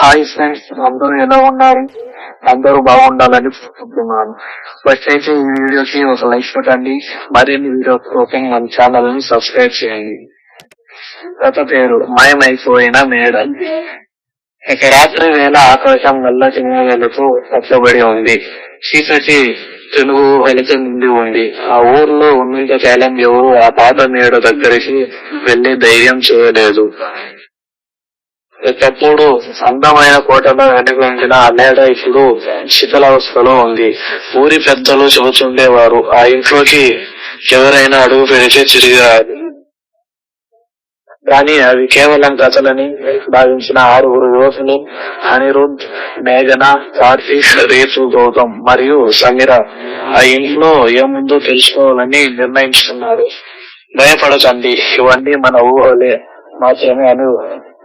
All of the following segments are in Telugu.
హాయ్ ఫ్రెండ్స్, అందరూ ఎలా ఉన్నారు? అందరూ బాగుండాలని కోరుకుంటున్నాను. ఫస్ట్ అయితే ఈ వీడియోకి ఒక లైక్ కొట్టండి. మరిన్ని వీడియోస్ కోసం మన ఛానల్ ని సబ్స్క్రైబ్ చేయండి. కథ పేరు మాయమైపోయిన మేడ. ఇక రాత్రి వేళ ఆకాశం నల్లటి మేఘాలతో కప్పబడి ఉంది. చీకటి తెలుగు వెలికి నిండి ఉంది. ఆ ఊర్లో ఉన్నంత కాలం ఎవరు ఆ పాత మేడ దగ్గరికి వెళ్లి ధైర్యం చేయలేదు. ఒకప్పుడు అందమైన కోటలో వెనుకొంచిన ఆ మేడ ఇప్పుడు శిథిలావస్థలో ఉంది. ఊరి పెద్దలు చెబుతుండేవారు, ఆ ఇంట్లోకి ఎవరైనా అడుగు పెడితే తిరిగారు. కానీ అవి కేవలం కథలని భావించిన ఆరుగురు యువకులు అనిరుద్, మేఘన, కార్తీక్, రేసు, గౌతమ్ మరియు సమీర ఆ ఇంట్లో ఏముందో తెలుసుకోవాలని నిర్ణయించుకున్నారు. భయపడకండి, ఇవన్నీ మన ఊహలే మాత్రమే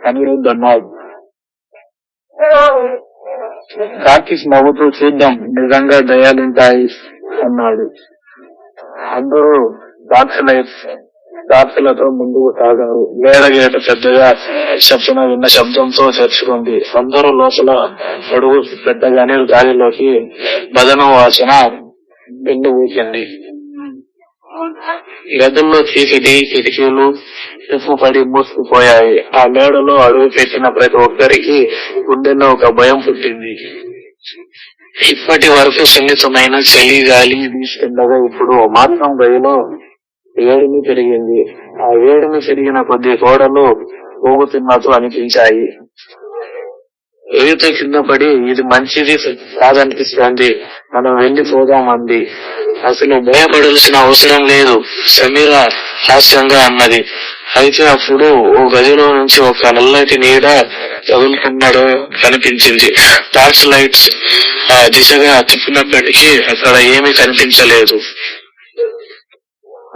అనిరుద్ అన్నాడు. కార్తీక్ నవ్వుతూ చూద్దాం, నిజంగా దయాలుంటాయి అన్నాడు. అందరూ టార్చులతో ముందుకు సాగారు. మేడగేట పెద్దగా శబ్దం విన్న శబ్దంతో తెరుచుకుంది. అందరూ లోపల అడుగు పెట్టగానే గాలిలోకి బదనం వాసన వెన్ను ఊసింది. గదుల్లో చీకటి, కిటికీలు పడి మూసుకుపోయాయి. ఆ మేడలో అడుగు పెట్టిన ప్రతి ఒక్కరికి గుండెల్లో ఒక భయం పుట్టింది. ఇప్పటి వరకు సున్నితమైన చలి గాలి వీస్తుండగా ఇప్పుడు మాత్రం గదిలో వేడిమి పెరిగింది. ఆ వేడిమి పెరిగిన కొద్ది గోడలు పోగుతున్నట్టు అనిపించాయి. ఎదుట కింద పడి ఇది మంచిది కాదనిపిస్తుంది, మనం వెళ్లిపోదాం అంది. అసలు భయపడాల్సిన అవసరం లేదు, సమీర హాస్యంగా అన్నది. అయితే అప్పుడు ఓ గదిలో నుంచి ఒక నల్లటి నీడ తగులుకున్నాడు కనిపించింది. టార్చ్ లైట్స్ ఆ దిశగా తిప్పినప్పటికీ అక్కడ ఏమీ కనిపించలేదు.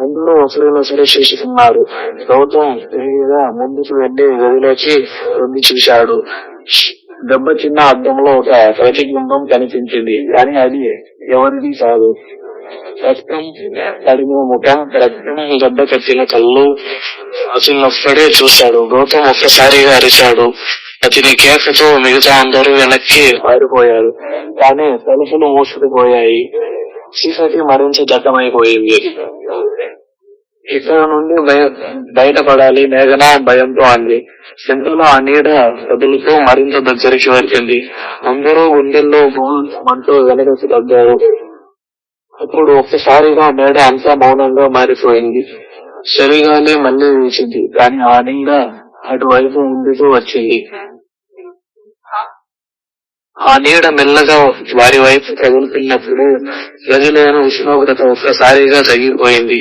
అందరూ ఒకరినొకరు చూసుకున్నారు. గౌతమ్ ముందుకు వెళ్లి గదిలోకి తొంగి చూశాడు. దెబ్బతిన్న అద్దంలో ఒక ప్రతిబింబం కనిపించింది, కానీ అది ఎవరిది కాదు. రక్తం తడిగిన ముఖం, రక్తం గడ్డ కట్టిన కళ్ళు. అతనొక్కడే చూశాడు. గౌతమ్ ఒక్కసారిగా అరిచాడు. అతని కేకతో మిగతా అందరూ వెనక్కి పారిపోయారు. కానీ తలుపులు మూసుకుపోయాయి. చీకటి మరింత దట్టమైపోయింది. ఇక్కడ నుండి బయటపడాలి, మేఘన భయంతో అంది. ఇంతలో ఆ నీడ కదులుతూ మరింత దగ్గరికి వచ్చింది. అందరూ గుండెల్లో మంటూ వెనకసి తగ్గారు. అప్పుడు ఒక్కసారిగా మేడ అంతా మౌనంగా మారిపోయింది. చలిగాలి మళ్లీ వీచింది, కానీ ఆ నీడ అటువైపు ముందుకు వచ్చింది. ఆ నీడ మెల్లగా వారి వైపు కదులుతున్నప్పుడు గదిలోని ఉష్ణోగ్రత ఒక్కసారిగా తగ్గిపోయింది.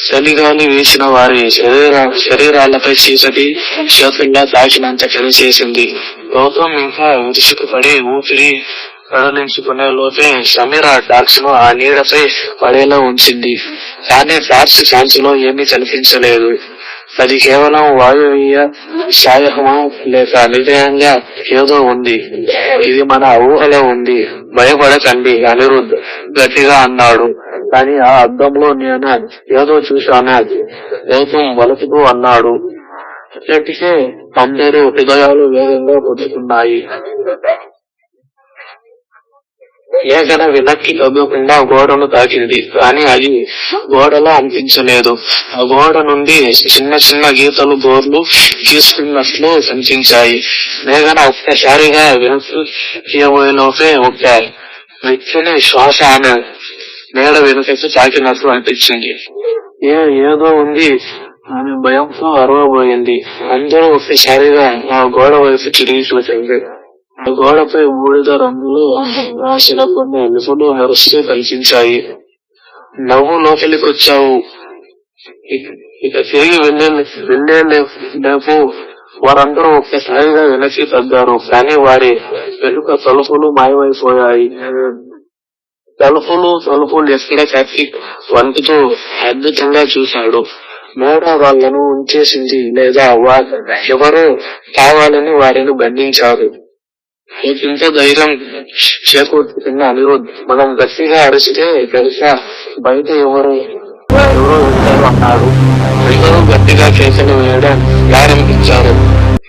చలిగాలి వీచిన వారి శరీరాలపై చీకటి చేతుల్లా తాకినంత పనిచేసింది. గౌతమ్ ఇంకా విరుచుకుపడి ఊపిరి కదలించుకునే లోపే సమీర టార్చ్ ను ఆ నీడపై పడేలా ఉంచింది. కానీ టార్చ్ కాంతిలో ఏమీ కనిపించలేదు. అది కేవలం వాయువీయ సాయహమా లేక నిజంగా ఏదో ఉంది. ఇది మన ఊహలో ఉంది, భయపడకండి అనిరుద్ గట్టిగా అన్నాడు. కానీ ఆ అద్దంలో నేను ఏదో చూశాను, గౌతమ్ వలసకు అన్నాడు. ఇప్పటికే అందరూ హృదయాలు వేగంగా పొందుతున్నాయి. మేఘన వెనక్కి తగ్గకుండా గోడను తాకింది, కానీ అది గోడలా అనిపించలేదు. ఆ గోడ నుండి చిన్న చిన్న గీతలు గోర్లు గీసుకున్నట్లు కనిపించాయి. మేఘన ఒక్కసారిగా వెనక్కిపోయేలోపే ఒక వ్యక్తిని శ్వాస ఆమె మేడ వెనుకకి తాకినట్లు అనిపించింది. ఏదో ఉంది, ఆమె భయంతో అరవబోయింది. అందరూ ఒక్కసారిగా ఆ గోడ వైపు తిరిగి చూసింది. ఆ గోడపై బూడిద రంగులు రాసిన కొన్ని ఎలుపులు మెరుస్తూ కనిపించాయి. నవ్వు లోపలికొచ్చావు. ఇక తిరిగి వెళ్ళేలేపు వారందరూ ఒక్కసారిగా వెనక్కి తగ్గారు. కానీ వారి వెనుక తలుపులు మాయమైపోయాయి. తలుపులు ఎక్కడ కార్తీక్ వంతుతో అద్భుతంగా చూశాడు. మేడ వాళ్లను ఉంచేసింది, లేదా ఎవరో కావాలని వారిని బంధించారు. ఇంత ధైర్యం చేకూర్చుకున్న అనిరుద్, మనం గట్టిగా అరిస్తే తెలుసా బయట ఎవరో వెళ్తారు అన్నాడు. అందరూ గట్టిగా కేకలు వేయడం ప్రారంభించారు.